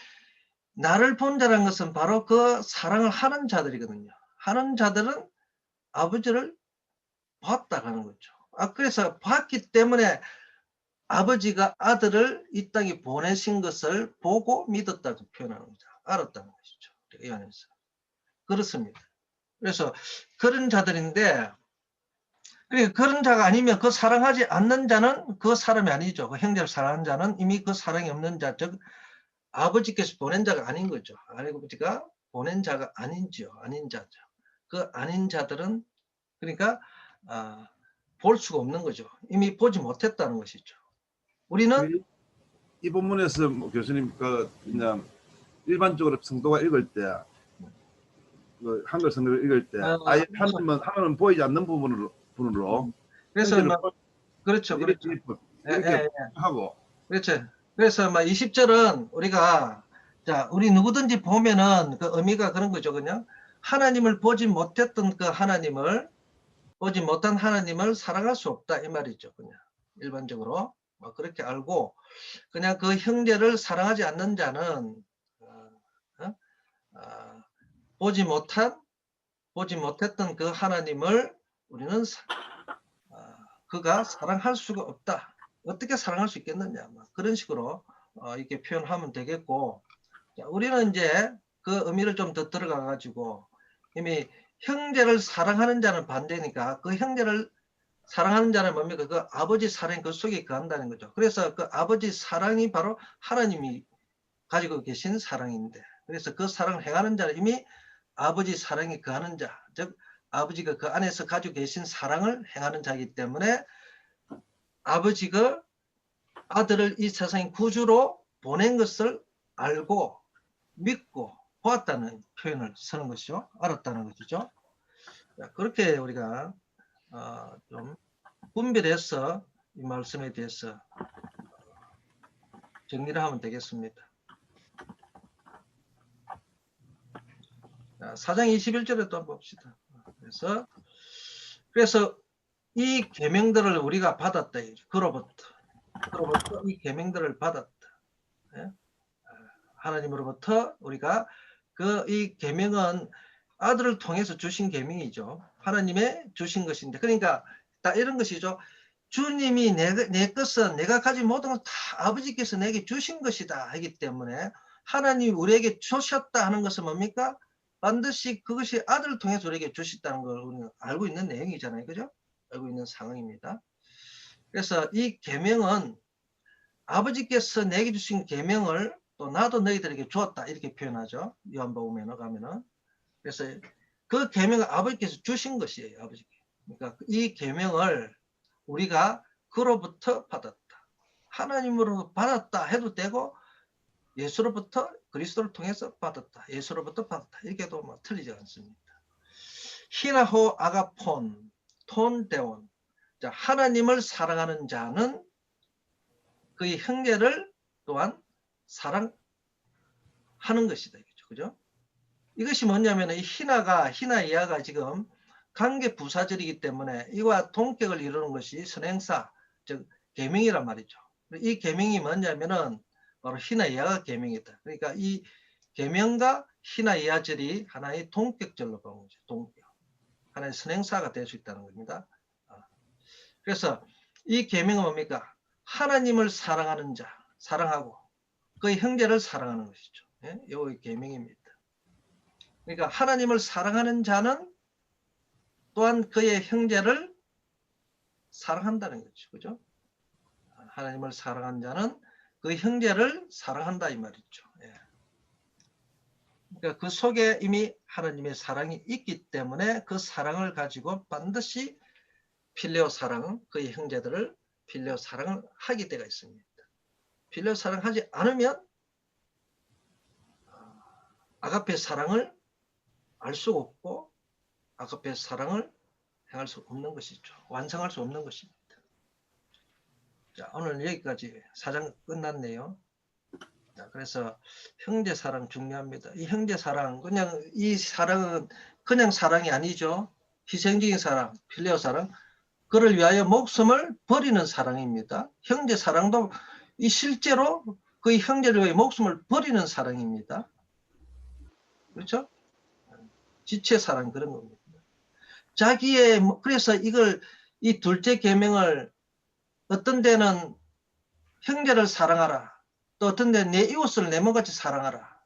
나를 본 자라는 것은 바로 그 사랑을 하는 자들이거든요. 하는 자들은 아버지를 봤다 하는 거죠. 그래서 봤기 때문에 아버지가 아들을 이 땅에 보내신 것을 보고 믿었다고 표현하는 거죠. 알았다는 것이죠. 이 안에서. 그렇습니다. 그래서 그런 자들인데, 그러니까 그런 자가 아니면 그 사랑하지 않는 자는 그 사람이 아니죠. 그 형제를 사랑하는 자는 이미 그 사랑이 없는 자, 즉 아버지께서 보낸 자가 아닌 거죠. 아버지가 보낸 자가 아닌지요. 아닌 자죠. 그 아닌 자들은 그러니까 볼 수가 없는 거죠. 이미 보지 못했다는 것이죠. 우리는 이 본문에서 뭐 교수님 그냥 일반적으로 성도가 읽을 때, 그 한글 성경을 읽을 때 아예 하나님은 보이지 않는 부분으로 그래서 그렇죠, 그렇죠. 이렇게 하고, 그렇죠. 그래서 20절은 우리가, 자, 우리 누구든지 보면은 그 의미가 그런 거죠. 그냥 하나님을 보지 못했던 그 하나님을, 보지 못한 하나님을 사랑할 수 없다 이 말이죠. 그냥 일반적으로 그렇게 알고, 그냥 그 형제를 사랑하지 않는 자는 보지 못했던 그 하나님을 우리는 그가 사랑할 수가 없다. 어떻게 사랑할 수 있겠느냐, 그런 식으로 이렇게 표현하면 되겠고, 자, 우리는 이제 그 의미를 좀 더 들어가 가지고, 이미 형제를 사랑하는 자는 반대니까 그 형제를 사랑하는 자는 뭡니까? 그 아버지 사랑 그 속에 거한다는 거죠. 그래서 그 아버지 사랑이 바로 하나님이 가지고 계신 사랑인데, 그래서 그 사랑을 행하는 자는 이미 아버지 사랑이 거하는 자, 즉 아버지가 그 안에서 가지고 계신 사랑을 행하는 자이기 때문에 아버지가 아들을 이 세상의 구주로 보낸 것을 알고 믿고 보았다는 표현을 쓰는 것이죠. 알았다는 것이죠. 그렇게 우리가 좀 분별해서 이 말씀에 대해서 정리를 하면 되겠습니다. 4장 21절에 또 한번 봅시다. 그래서 이 계명들을 우리가 받았다. 그로부터 이 계명들을 받았다. 하나님으로부터 우리가 이 계명은 아들을 통해서 주신 계명이죠. 하나님의 주신 것인데, 그러니까 다 이런 것이죠. 주님이 내 것은, 내가 가진 모든 것 다 아버지께서 내게 주신 것이다 하기 때문에, 하나님이 우리에게 주셨다 하는 것은 뭡니까? 반드시 그것이 아들을 통해서 우리에게 주셨다는 걸 우리는 알고 있는 내용이잖아요. 그죠? 알고 있는 상황입니다. 그래서 이 계명은 아버지께서 내게 주신 계명을 또 나도 너희들에게 주었다 이렇게 표현하죠. 요한복음에 가면은. 그래서 그 계명을 아버지께서 주신 것이에요. 아버지께. 그러니까 이 계명을 우리가 그로부터 받았다. 하나님으로부터 받았다 해도 되고, 예수로부터, 그리스도를 통해서 받았다. 예수로부터 받았다. 이렇게도 틀리지 않습니다. 히나호 아가폰 톤 데온. 자, 하나님을 사랑하는 자는 그의 형제를 또한 사랑하는 것이다. 그죠? 이것이 뭐냐면 이 히나이아가 지금 관계 부사절이기 때문에 이와 동격을 이루는 것이 선행사, 즉 계명이란 말이죠. 이 계명이 뭐냐면은 바로 히나이아가 계명이다. 그러니까 이 계명과 히나이아절이 하나의 동격절로 보는 거죠. 동격. 하나의 선행사가 될 수 있다는 겁니다. 그래서 이 계명은 뭡니까? 하나님을 사랑하는 자, 사랑하고 그의 형제를 사랑하는 것이죠. 예? 이게 계명입니다. 그러니까 하나님을 사랑하는 자는 또한 그의 형제를 사랑한다는 거죠. 그죠? 하나님을 사랑하는 자는 그 형제를 사랑한다 이 말이죠. 예. 그러니까 그 속에 이미 하나님의 사랑이 있기 때문에 그 사랑을 가지고 반드시 필레오 사랑, 그의 형제들을 필레오 사랑을 하게 되어 있습니다. 필레오 사랑하지 않으면 아가페 사랑을 알 수 없고 아가페 사랑을 행할 수 없는 것이죠. 완성할 수 없는 것입니다. 자, 오늘 여기까지 4장 끝났네요. 자, 그래서 형제 사랑 중요합니다. 이 형제 사랑, 그냥 이 사랑은 그냥 사랑이 아니죠. 희생적인 사랑, 필레오 사랑, 그를 위하여 목숨을 버리는 사랑입니다. 형제 사랑도 이 실제로 그 형제를 위해 목숨을 버리는 사랑입니다. 그렇죠? 지체 사랑 그런 겁니다. 자기의 그래서 이걸 이 둘째 계명을 어떤 데는 형제를 사랑하라. 또 어떤 데는 내 이웃을 내 몸같이 사랑하라.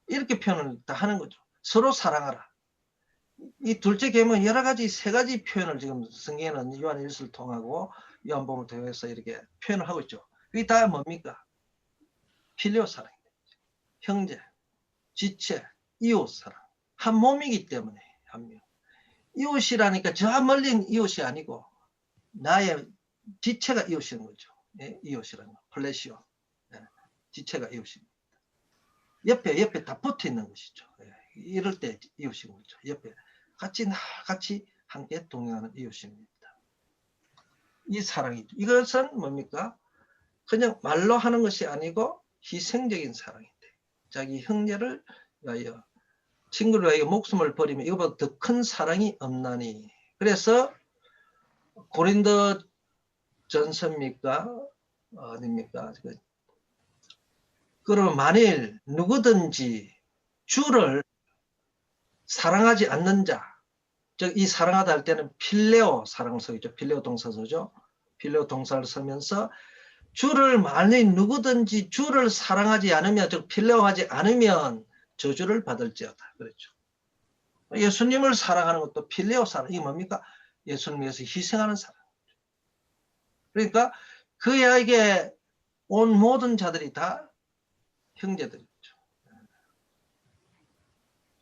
이렇게 표현을 다 하는 거죠. 서로 사랑하라. 이 둘째 계명은 여러 가지 세 가지 표현을 지금 성경에는 요한 1서를 통하고 요한복음을 통해서 이렇게 표현을 하고 있죠. 이게 다 뭡니까? 필레오 사랑입니다. 형제, 지체, 이웃 사랑. 한 몸이기 때문에 한 명. 이웃이라니까 저 멀린 이웃이 아니고 나의 지체가 이웃인 거죠. 예? 이웃이라는 거. 플래시오. 예. 지체가 이웃입니다. 옆에 다 붙어 있는 것이죠. 예. 이럴 때 이웃인 거죠. 옆에 같이 함께 동행하는 이웃입니다. 이 사랑이죠. 이것은 뭡니까? 그냥 말로 하는 것이 아니고 희생적인 사랑인데 자기 형제를 위하여 친구를 위하여 목숨을 버리면 이거보다 더 큰 사랑이 없나니. 그래서 고린도 전서입니까? 어딥니까? 그러면 만일 누구든지 주를 사랑하지 않는 자, 즉 이 사랑하다 할 때는 필레오 사랑을 쓰죠. 필레오 동사 쓰죠. 필레오 동사를 쓰면서 주를 만일 누구든지 주를 사랑하지 않으면, 즉 필레오하지 않으면 저주를 받을지어다. 그렇죠. 예수님을 사랑하는 것도 필레오 사랑. 이게 뭡니까? 예수님을 위해서 희생하는 사랑. 그러니까 그에게 온 모든 자들이 다 형제들이죠.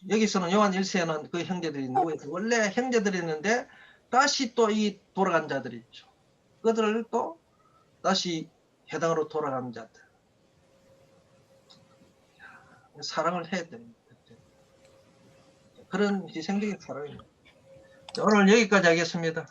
여기서는 요한 1세에는 그 형제들이 누구예요? 원래 형제들이 있는데 다시 또 이 돌아간 자들이 있죠. 그들을 또 다시 해당으로 돌아간 자들. 사랑을 해야 됩니다. 그런 희생적인 사랑입니다. 오늘 여기까지 하겠습니다.